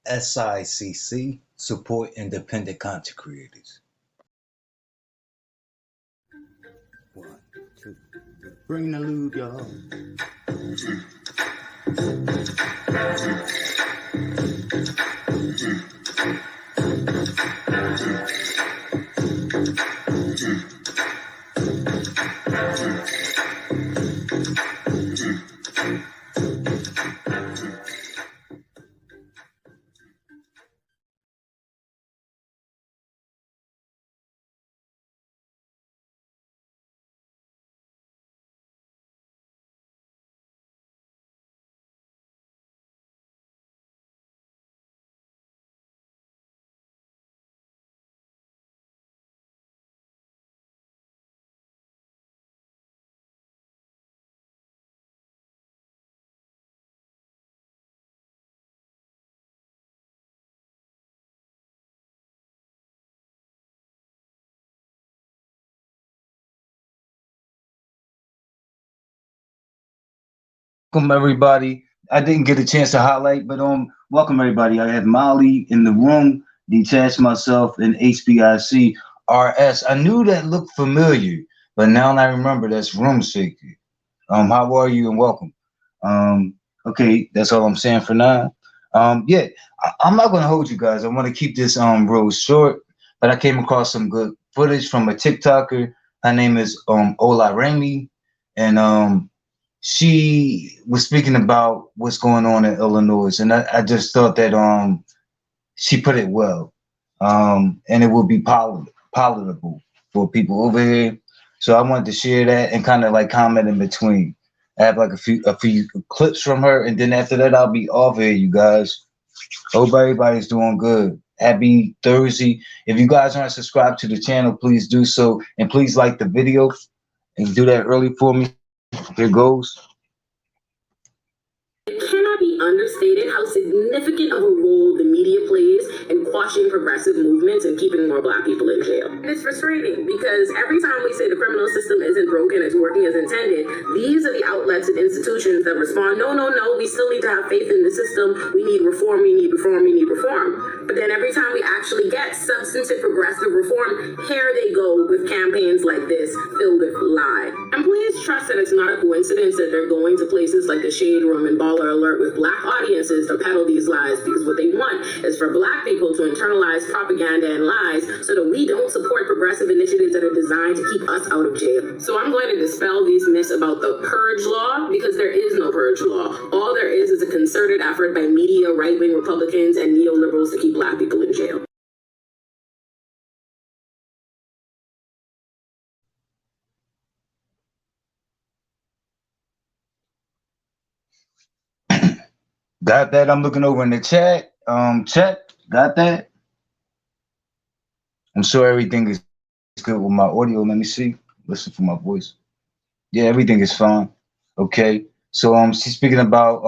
SICC, support independent content creators. One, two, three. Bring the lube, y'all. Welcome everybody. I didn't get a chance to highlight, but welcome everybody. I have Molly in the room, Detached myself, and HBIC RS. I knew that looked familiar, but now I remember that's Room Shaker. How are you and welcome. Okay, that's all I'm saying for now. Yeah, I'm not gonna hold you guys. I want to keep this real short, but I came across some good footage from a TikToker. Her name is Ola Remy, and she was speaking about what's going on in Illinois, and I just thought that she put it well. and it will be palatable for people over here. So I wanted to share that and kind of like comment in between. I have like a few clips from her, and then after that I'll be off here, you guys. Hope everybody's doing good. Happy Thursday. If you guys aren't subscribed to the channel, please do so, and please like the video and do that early for me. Here goes. It cannot be understated how significant of a role the media plays in quashing progressive movements and keeping more Black people in jail. And it's frustrating because every time we say the criminal system isn't broken, it's working as intended, these are the outlets and institutions that respond, no, we still need to have faith in the system, we need reform, we need reform, we need reform. But then every time we actually get substantive progressive reform, here they go with campaigns like this filled with lie. And please trust that it's not a coincidence that they're going to places like the Shade Room and Baller Alert with Black audiences to peddle these lies, because what they want is for Black people to internalize propaganda and lies so that we don't support progressive initiatives that are designed to keep us out of jail. So I'm going to dispel these myths about the purge law, because there is no purge law. All there is a concerted effort by media, right-wing Republicans, and neoliberals to keep Black people in jail. Got that? I'm looking over in the chat. Chat, got that? I'm sure everything is good with my audio. Let me see. Listen for my voice. Yeah, everything is fine. Okay. So she's speaking about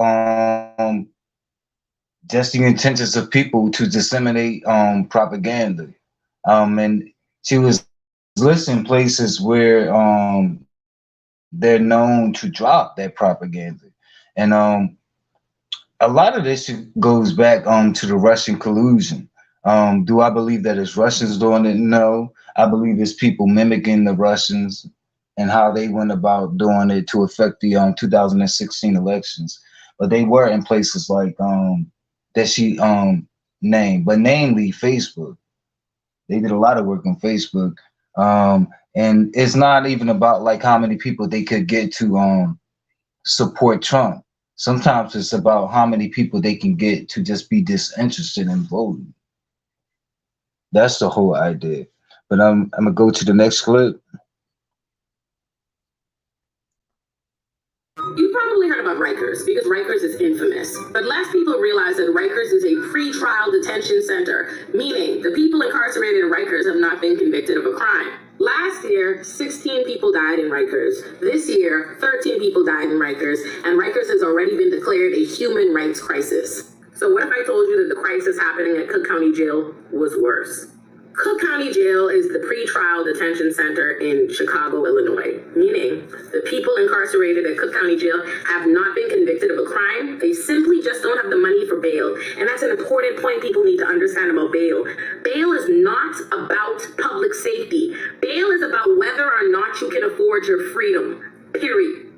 just the intentions of people to disseminate propaganda. And she was listing places where they're known to drop that propaganda. And a lot of this goes back to the Russian collusion. Do I believe that it's Russians doing it? No. I believe it's people mimicking the Russians and how they went about doing it to affect the 2016 elections. But they were in places like that she named, but namely Facebook. They did a lot of work on Facebook. And it's not even about like how many people they could get to support Trump. Sometimes it's about how many people they can get to just be disinterested in voting. That's the whole idea. But I'm gonna go to the next clip. You probably heard about Rikers because Rikers is infamous. But less people realize that Rikers is a pre-trial detention center, meaning the people incarcerated in Rikers have not been convicted of a crime. Last year, 16 people died in Rikers. This year, 13 people died in Rikers, and Rikers has already been declared a human rights crisis. So what if I told you that the crisis happening at Cook County Jail was worse? Cook County Jail is the pre-trial detention center in Chicago, Illinois, meaning the people incarcerated at Cook County Jail have not been convicted of a crime. They simply just don't have the money for bail. And that's an important point people need to understand about bail. Bail is not about public safety. Bail is about whether or not you can afford your freedom, period.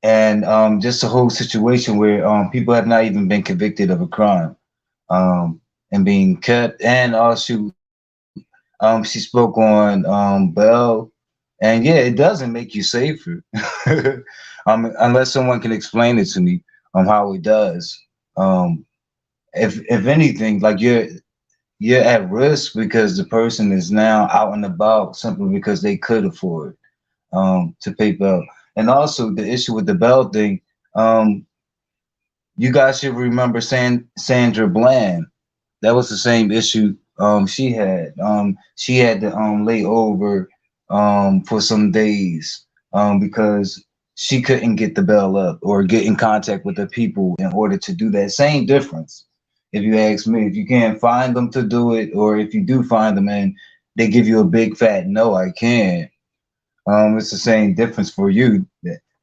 And just the whole situation where people have not even been convicted of a crime and being kept. And also, she spoke on bail, and yeah, it doesn't make you safer, unless someone can explain it to me how it does. If anything, like you're at risk because the person is now out and about simply because they could afford to pay bail. And also the issue with the bail thing, you guys should remember Sandra Bland. That was the same issue she had. She had to lay over for some days because she couldn't get the bail up or get in contact with the people in order to do that. Same difference, if you ask me. If you can't find them to do it, or if you do find them and they give you a big fat no, I can't. It's the same difference for you,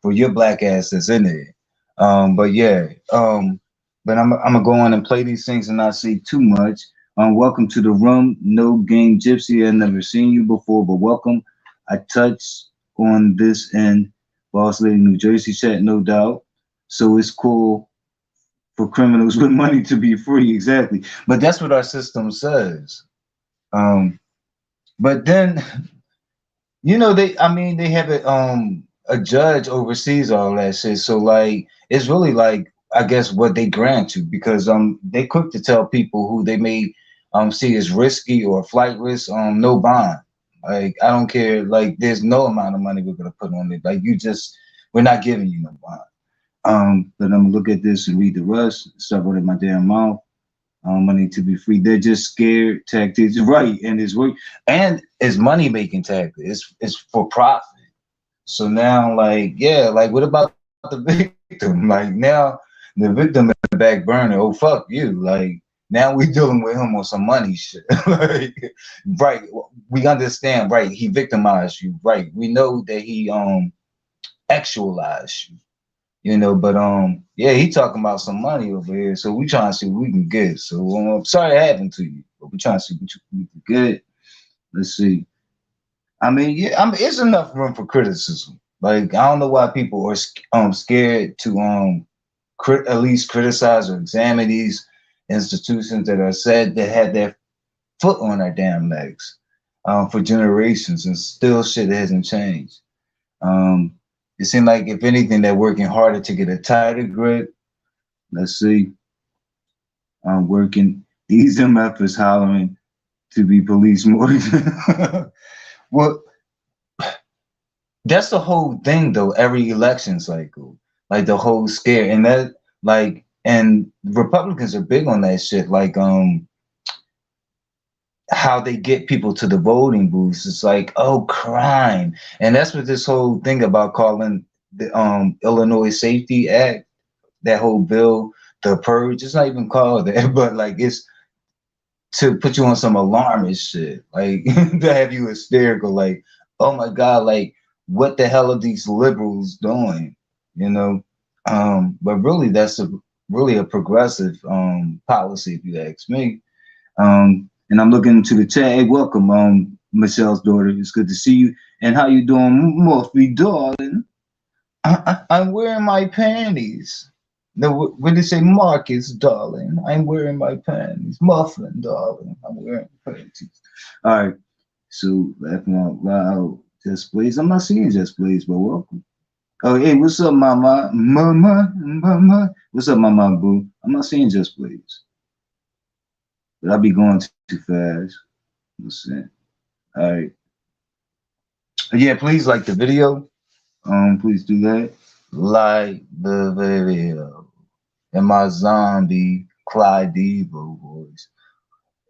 for your black ass that's in there. But yeah, but I'm gonna go on and play these things and not say too much. Welcome to the room. No Game Gypsy. I've never seen you before, but welcome. I touched on this in Boss Lady New Jersey chat, no doubt. So it's cool for criminals with money to be free, exactly. But that's what our system says. But then, they have a judge oversees all that shit. So like, it's really like, I guess what they grant you, because they quick to tell people who they may see as risky or flight risk, no bond. Like, I don't care, like there's no amount of money we're gonna put on it. Like, we're not giving you no bond. But I'm gonna look at this and read the rest, start with my damn mouth. Money to be free. They're just scared tactics, right? And it's work, and it's money making tactics. It's for profit. So now, like, yeah, like, what about the victim? Like, now the victim in the back burner. Oh, fuck you. Like, now we dealing with him on some money shit. Like, right? We understand, right? He victimized you, right? We know that he actualized you. But yeah, he talking about some money over here, so we trying to see what we can get. So I'm sorry it happened to you, but we trying to see what we can get. Let's see. It's enough room for criticism. Like, I don't know why people are scared to at least criticize or examine these institutions that are said to have their foot on our damn legs for generations, and still shit hasn't changed. It seems like, if anything, they're working harder to get a tighter grip. Let's see. Working. These MFs hollering to be police more. Well, that's the whole thing, though. Every election cycle, like, the whole scare, and that, like, and Republicans are big on that shit. Like, how they get people to the voting booths. It's like, oh, crime. And that's what this whole thing about calling the Illinois Safety Act, that whole bill, the purge. It's not even called that, but like, it's to put you on some alarmist shit, like to have you hysterical, like, oh my God, like, what the hell are these liberals doing? But really, that's really a progressive policy, if you ask me. And I'm looking into the chat. Hey, welcome, Michelle's daughter. It's good to see you. And how you doing, Murphy, darling? I'm wearing my panties. No, when they say Marcus, darling, I'm wearing my panties. Muffin, darling, I'm wearing panties. All right. So, laughing out loud, Just Blaze. I'm not seeing Just Blaze, but welcome. Oh, hey, what's up, mama? Mama. What's up, mama, boo? I'm not seeing Just Blaze. But I'll be going too fast. Let's see. All right. Yeah, please like the video. Please do that. Like the video. And my zombie Clyde Devo voice.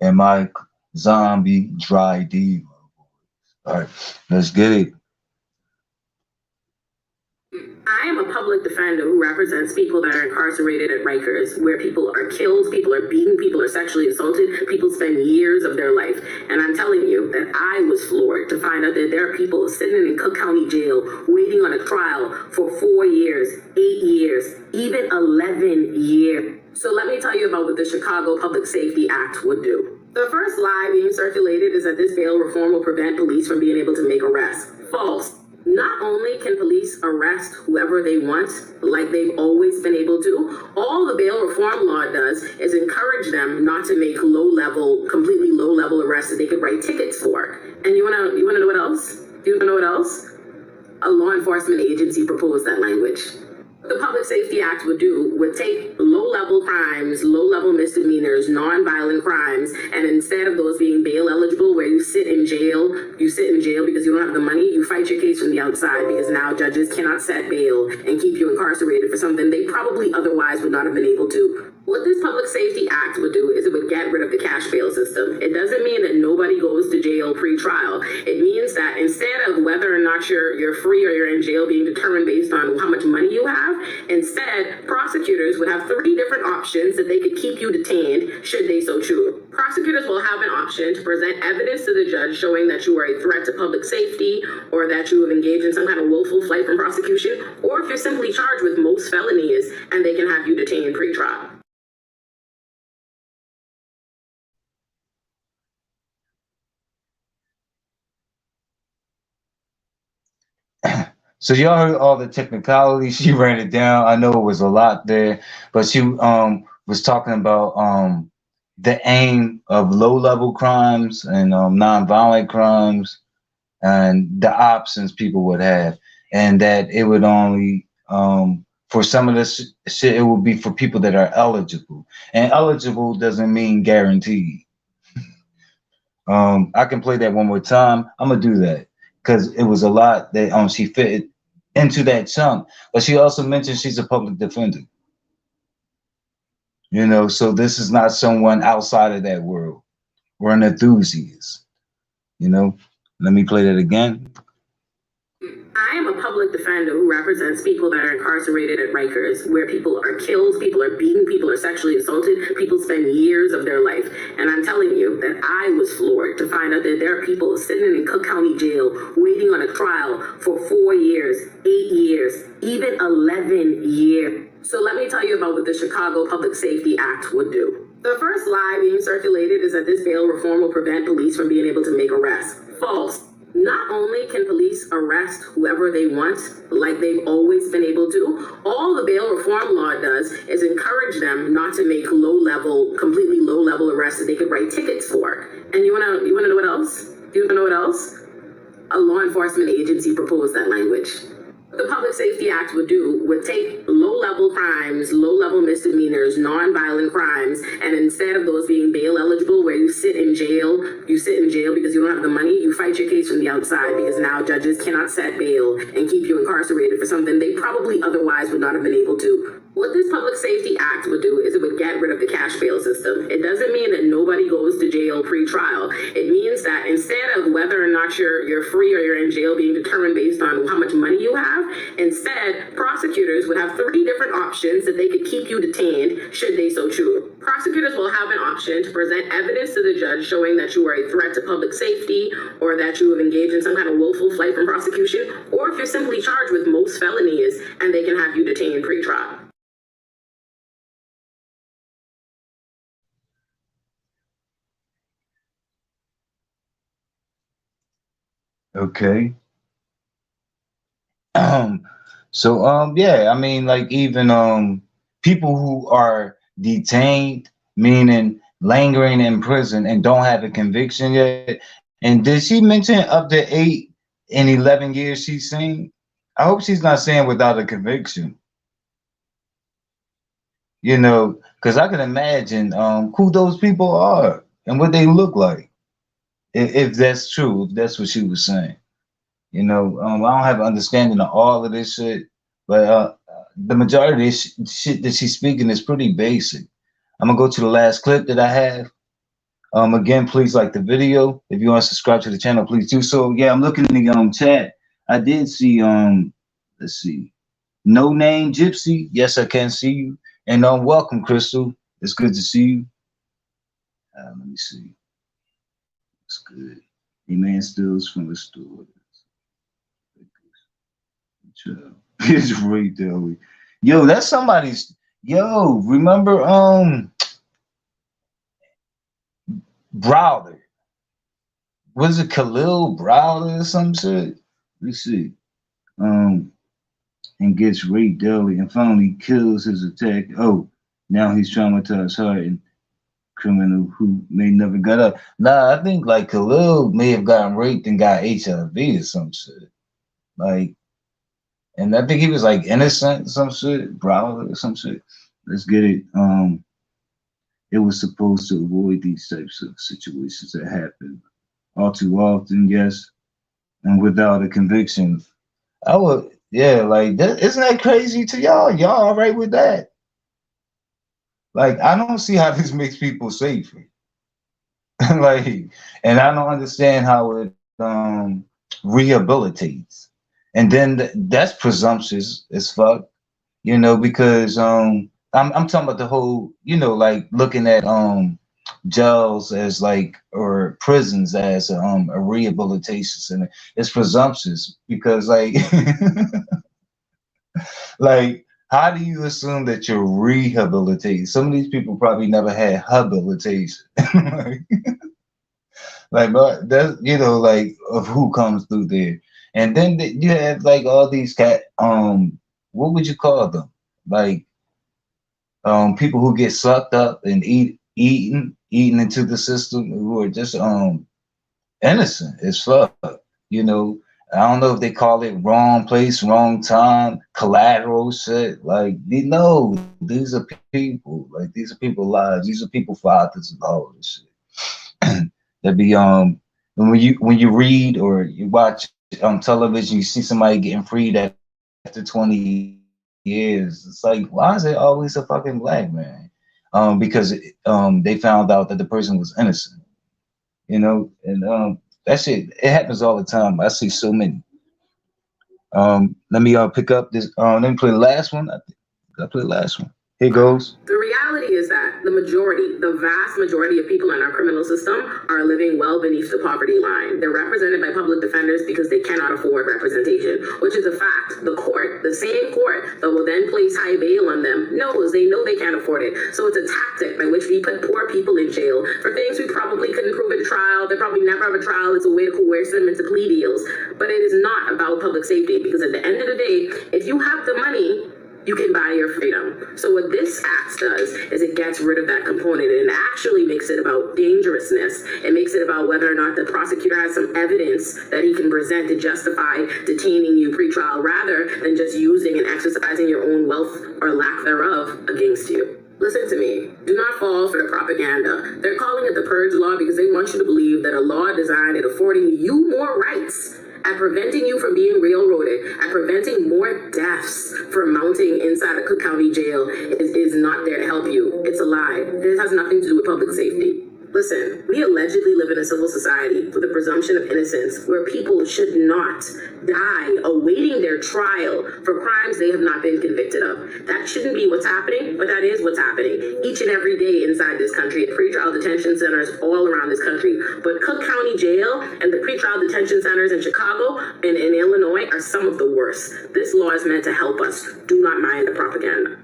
And my zombie Dry Devo voice. All right, let's get it. I am a public defender who represents people that are incarcerated at Rikers, where people are killed, people are beaten, people are sexually assaulted, people spend years of their life. And I'm telling you that I was floored to find out that there are people sitting in Cook County Jail waiting on a trial for 4 years, 8 years, even 11 years. So let me tell you about what the Chicago Public Safety Act would do. The first lie being circulated is that this bail reform will prevent police from being able to make arrests. False. Not only can police arrest whoever they want, like they've always been able to, all the bail reform law does is encourage them not to make completely low-level arrests that they could write tickets for. And you wanna know what else? Do you wanna know what else? A law enforcement agency proposed that language. The Public Safety Act would take low-level crimes, low-level misdemeanors, non-violent crimes, and instead of those being bail eligible, where you sit in jail because you don't have the money, you fight your case from the outside, because now judges cannot set bail and keep you incarcerated for something they probably otherwise would not have been able to. What this Public Safety Act would do is it would get rid of the cash bail system. It doesn't mean that nobody goes to jail pre-trial. It means that instead of whether or not you're free or you're in jail being determined based on how much money you have, instead, prosecutors would have 3 different options that they could keep you detained should they so choose. Prosecutors will have an option to present evidence to the judge showing that you are a threat to public safety, or that you have engaged in some kind of willful flight from prosecution, or if you're simply charged with most felonies, and they can have you detained pre-trial. So y'all heard all the technicality. She ran it down. I know it was a lot there, but she was talking about the aim of low level crimes and non-violent crimes and the options people would have, and that it would only for some of this shit it would be for people that are eligible, and eligible doesn't mean guaranteed. I can play that one more time. I'm gonna do that because it was a lot that she fit into that chunk. But she also mentioned she's a public defender. You know, so this is not someone outside of that world. We're an enthusiast. You know, let me play that again. I am a public defender who represents people that are incarcerated at Rikers, where people are killed, people are beaten, people are sexually assaulted, people spend years of their life. And I'm telling you that I was floored to find out that there are people sitting in Cook County Jail waiting on a trial for 4 years, 8 years, even 11 years. So let me tell you about what the Chicago Public Safety Act would do. The first lie being circulated is that this bail reform will prevent police from being able to make arrests. False. Not only can police arrest whoever they want, like they've always been able to, all the bail reform law does is encourage them not to make completely low-level arrests that they could write tickets for. And you wanna know what else? Do you wanna know what else? A law enforcement agency proposed that language. The Public Safety Act would take low-level crimes, low-level misdemeanors, non-violent crimes, and instead of those being bail eligible, where you sit in jail because you don't have the money, you fight your case from the outside because now judges cannot set bail and keep you incarcerated for something they probably otherwise would not have been able to. What this Public Safety Act would do is it would get rid of the cash bail system. It doesn't mean that nobody goes to jail pre-trial. It means that instead of whether or not you're free or you're in jail being determined based on how much money you have, instead, prosecutors would have 3 different options that they could keep you detained should they so choose. Prosecutors will have an option to present evidence to the judge showing that you are a threat to public safety or that you have engaged in some kind of willful flight from prosecution, or if you're simply charged with most felonies and they can have you detained pre-trial. Okay. Yeah, I mean, like even people who are detained, meaning lingering in prison and don't have a conviction yet. And did she mention up to 8 and 11 years she's seen? I hope she's not saying without a conviction. You know, because I can imagine who those people are and what they look like. If that's true, if that's what she was saying. You know, I don't have an understanding of all of this shit, but the majority of this shit that she's speaking is pretty basic. I'm gonna go to the last clip that I have. Again, please like the video. If you want to subscribe to the channel, please do so. Yeah, I'm looking in the chat. I did see let's see, No Name Gypsy. Yes, I can see you. And welcome, Crystal. It's good to see you. Let me see. It's good. A man steals from the store. It's right there. Yo, that's somebody's. Yo, remember Browder? Was it Khalil Browder or some shit? Let's see. And gets raped daily and finally kills his attack. Oh, now he's traumatized, hardened criminal who may never got up. Nah, I think like Khalil may have gotten raped and got HIV or some shit. Like, and I think he was like innocent or some shit, Browder or some shit. Let's get it. It was supposed to avoid these types of situations that happen all too often, yes, and without a conviction. I would, yeah, like that. Isn't that crazy to y'all? Y'all all right with that? Like, I don't see how this makes people safer. Like, and I don't understand how it rehabilitates. And then that's presumptuous as fuck, you know, because I'm talking about the whole, you know, like looking at jails as like or prisons as a rehabilitation center. It's presumptuous because like like how do you assume that you're rehabilitating? Some of these people probably never had habilitation. Like, but that's, you know, like of who comes through there. And then you have like all these what would you call them? Like people who get sucked up and eaten into the system, who are just innocent as fuck. You know, I don't know if they call it wrong place, wrong time, collateral shit. Like, you know, these are people. Like, these are people lives. These are people fathers and all this shit. That be and when you read or you watch television, you see somebody getting freed after 20 years. It's like, why is it always a fucking black man? Because they found out that the person was innocent. You know, and that shit, it happens all the time. I see so many. Let me pick up this. Let me play the last one. I play the last one. Here goes. The reality is that the vast majority of people in our criminal system are living well beneath the poverty line. They're represented by public defenders because they cannot afford representation, which is a fact. The court, the same court that will then place high bail on them, they know they can't afford it. So it's a tactic by which we put poor people in jail for things we probably couldn't prove at trial. They probably never have a trial. It's a way to coerce them into plea deals. But it is not about public safety, because at the end of the day, if you have the money, you can buy your freedom. So what this act does is it gets rid of that component and actually makes it about dangerousness. It makes it about whether or not the prosecutor has some evidence that he can present to justify detaining you pre-trial, rather than just using and exercising your own wealth or lack thereof against you. Listen to me. Do not fall for the propaganda. They're calling it the Purge Law because they want you to believe that a law designed at affording you more rights, at preventing you from being railroaded, at preventing more deaths from mounting inside a Cook County jail is not there to help you. It's a lie. This has nothing to do with public safety. Listen, we allegedly live in a civil society with a presumption of innocence where people should not die awaiting their trial for crimes they have not been convicted of. That shouldn't be what's happening, but that is what's happening each and every day inside this country at pretrial detention centers all around this country. But Cook County Jail and the pretrial detention centers in Chicago and in Illinois are some of the worst. This law is meant to help us. Do not mind the propaganda.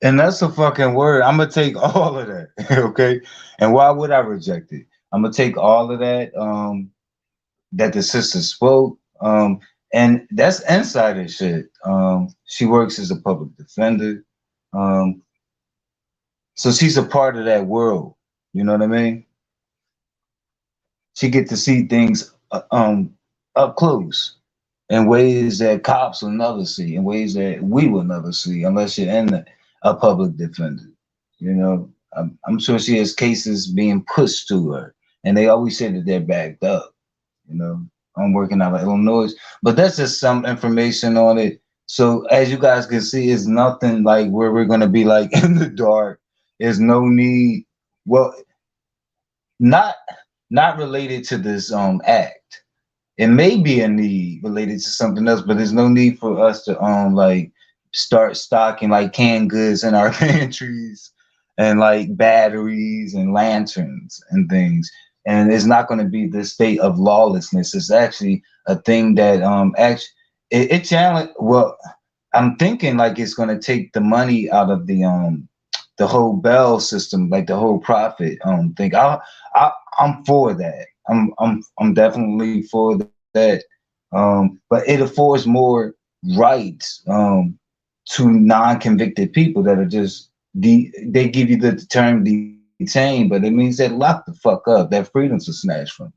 And that's a fucking word. I'm gonna take all of that, okay? And why would I reject it? I'm gonna take all of that that the sister spoke, and that's insider shit. She works as a public defender, so she's a part of that world. You know what I mean? She get to see things up close in ways that cops will never see, in ways that we will never see unless you're in a public defender. You know, I'm sure she has cases being pushed to her, and they always say that they're backed up. You know, I'm working out of Illinois, but that's just some information on it. So as you guys can see, it's nothing like where we're gonna be like in the dark. There's no need. Well, not related to this act. It may be a need related to something else, but there's no need for us to like start stocking like canned goods in our pantries and like batteries and lanterns and things. And it's not going to be the state of lawlessness. It's actually a thing that actually it challenge. Well, I'm thinking like it's going to take the money out of the whole Bell system, like the whole profit thing. I'm for that. I'm definitely for that. But it affords more rights to non-convicted people that are just they give you the term detained, but it means they're locked the fuck up. Their freedoms are snatched from them.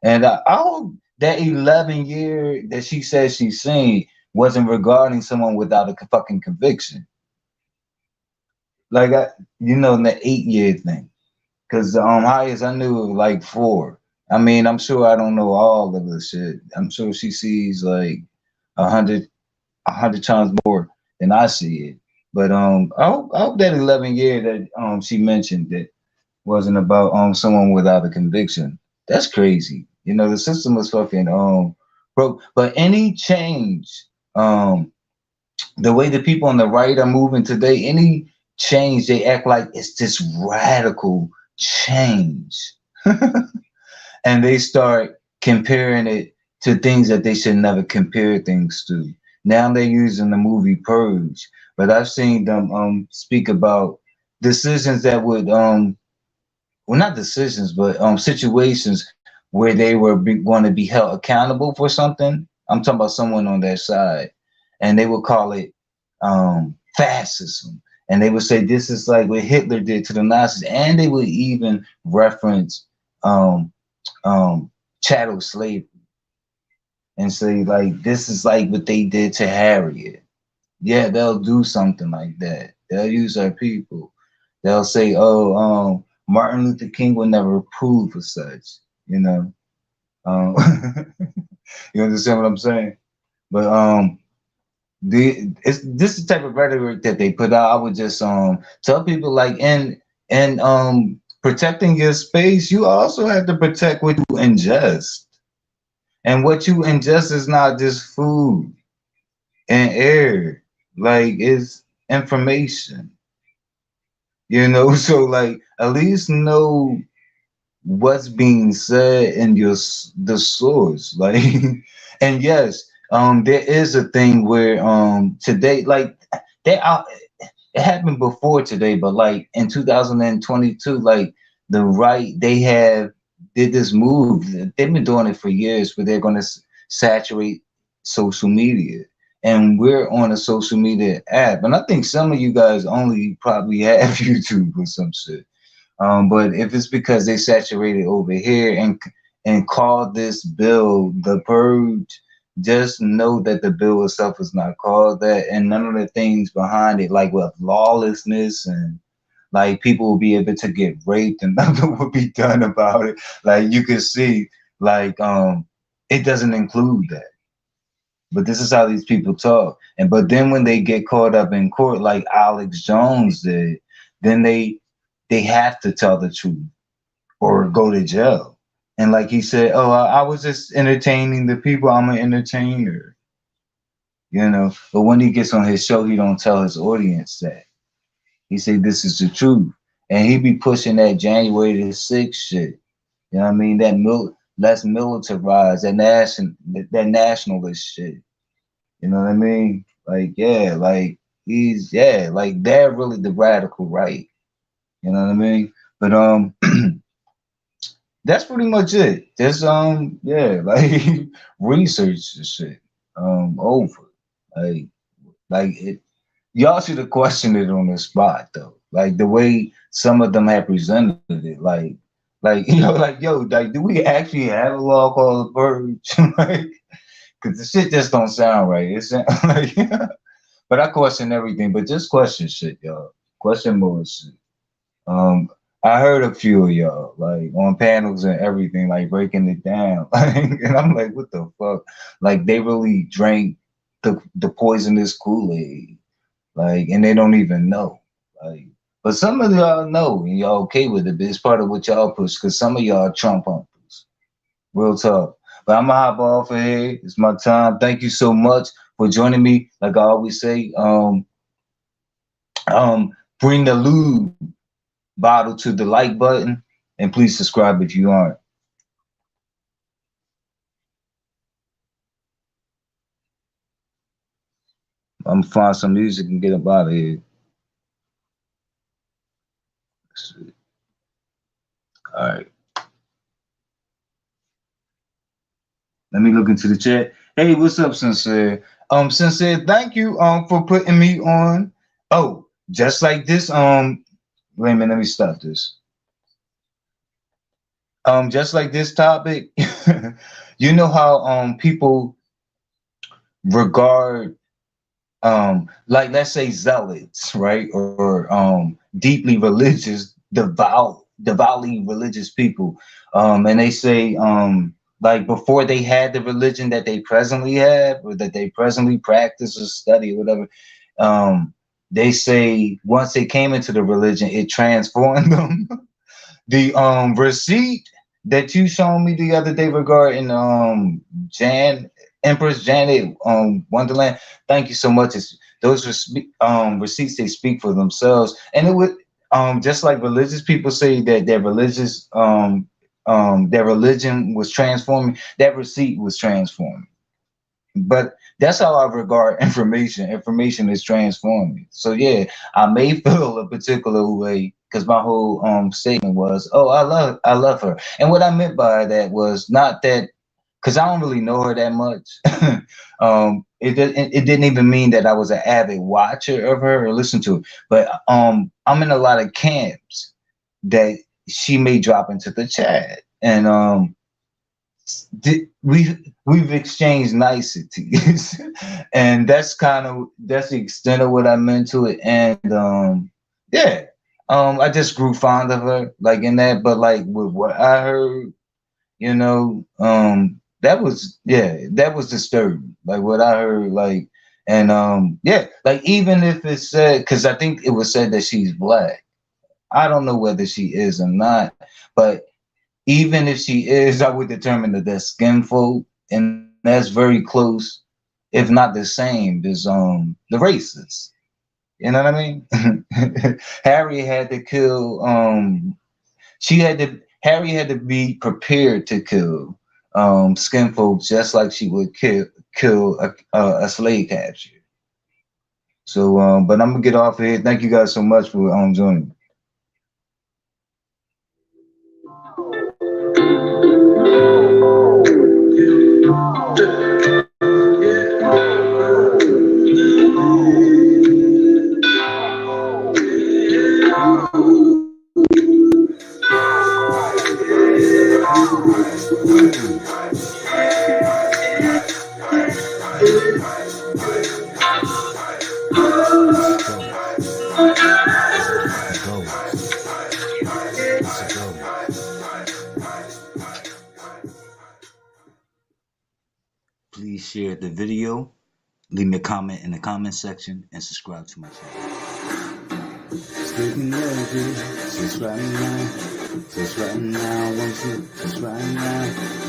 And I hope that 11 year that she says she's seen wasn't regarding someone without a fucking conviction. Like in the 8-year thing, because the highest I knew like 4. I mean, I'm sure I don't know all of the shit. I'm sure she sees like 100 times more than I see it. But I hope that 11 year that she mentioned that wasn't about someone without a conviction. That's crazy. You know, the system was fucking broke. But any change, the way the people on the right are moving today, any change, they act like it's this radical change. And they start comparing it to things that they should never compare things to. Now they're using the movie Purge, but I've seen them speak about decisions that would well, not decisions, but situations where they were going to be held accountable for something. I'm talking about someone on their side, and they would call it fascism, and they would say this is like what Hitler did to the Nazis, and they would even reference um, chattel slavery and say like this is like what they did to Harriet. Yeah, they'll do something like that. They'll use our people. They'll say, "Oh, Martin Luther King will never approve of such." You know, um, you understand what I'm saying? But this is the type of rhetoric that they put out. I would just tell people like in protecting your space, you also have to protect what you ingest, and what you ingest is not just food and air, like it's information. You know, so like at least know what's being said in the source, like. And yes, there is a thing where today, like they out, it happened before today, but like in 2022, like the right, they have did this move. They've been doing it for years, where they're going to saturate social media, and we're on a social media app, and I think some of you guys only probably have YouTube or some shit. But if it's because they saturated over here and called this bill the purge, just know that the bill itself is not called that, and none of the things behind it, like with lawlessness and like people will be able to get raped and nothing will be done about it. Like you can see, like it doesn't include that. But this is how these people talk. And but then when they get caught up in court, like Alex Jones did, then they have to tell the truth or go to jail. And like he said, oh, I was just entertaining the people. I'm an entertainer, you know. But when he gets on his show, he don't tell his audience that. He say this is the truth, and he be pushing that January the 6th shit. You know what I mean? That less militarized, that nationalist shit. You know what I mean? Like yeah, like he's yeah, like they're really the radical right. You know what I mean? But that's pretty much it. Just yeah, like research the shit over. Like like it y'all should have questioned it on the spot though. Like the way some of them have presented it, like you know, like yo, like do we actually have a law called the purge? Like, cause the shit just don't sound right. It's like, but I question everything. But just question shit, y'all. Question more shit. Um, I heard a few of y'all like on panels and everything, like breaking it down, and I'm like, what the fuck? Like they really drank the poisonous Kool-Aid, like, and they don't even know, like. But some of y'all know and y'all okay with it. But it's part of what y'all push because some of y'all Trump hunters. Real talk. But I'm gonna hop off of here. It's my time. Thank you so much for joining me. Like I always say, bring the lube bottle to the like button, and please subscribe if you aren't. I'm gonna find some music and get up out of here. All right. Let me look into the chat. Hey, what's up, Sincere? Sincere, thank you for putting me on. Oh, just like this. Wait a minute, let me stop this. Just like this topic, you know how people regard like let's say zealots, right? Or deeply religious, devoutly religious people. And they say like before they had the religion that they presently have or that they presently practice or study or whatever, they say once they came into the religion, it transformed them. The receipt that you showed me the other day regarding Jan Empress Janet Wonderland. Thank you so much. Those receipts, they speak for themselves, and it would just like religious people say that their religion was transforming. That receipt was transforming. But that's how I regard information. Information is transforming. So yeah, I may feel a particular way because my whole statement was, oh, I love her. And what I meant by that was not that, because I don't really know her that much. It didn't even mean that I was an avid watcher of her or listen to her. But I'm in a lot of camps that she may drop into the chat, and we've exchanged niceties, and that's the extent of what I meant to it. And yeah, I just grew fond of her, like in that. But like with what I heard, you know, that was disturbing. Like what I heard, like, and yeah, like even if it said, because I think it was said that she's black. I don't know whether she is or not, but even if she is, I would determine that that's skinfolk, and that's very close, if not the same, as the racists. You know what I mean? Harry had to kill. Harry had to be prepared to kill skinfolk just like she would kill a slave catcher. So, but I'm gonna get off here. Thank you guys so much for joining me. Please share the video, leave me a comment in the comment section, and subscribe to my channel. Just right now, 1, 2, just right now.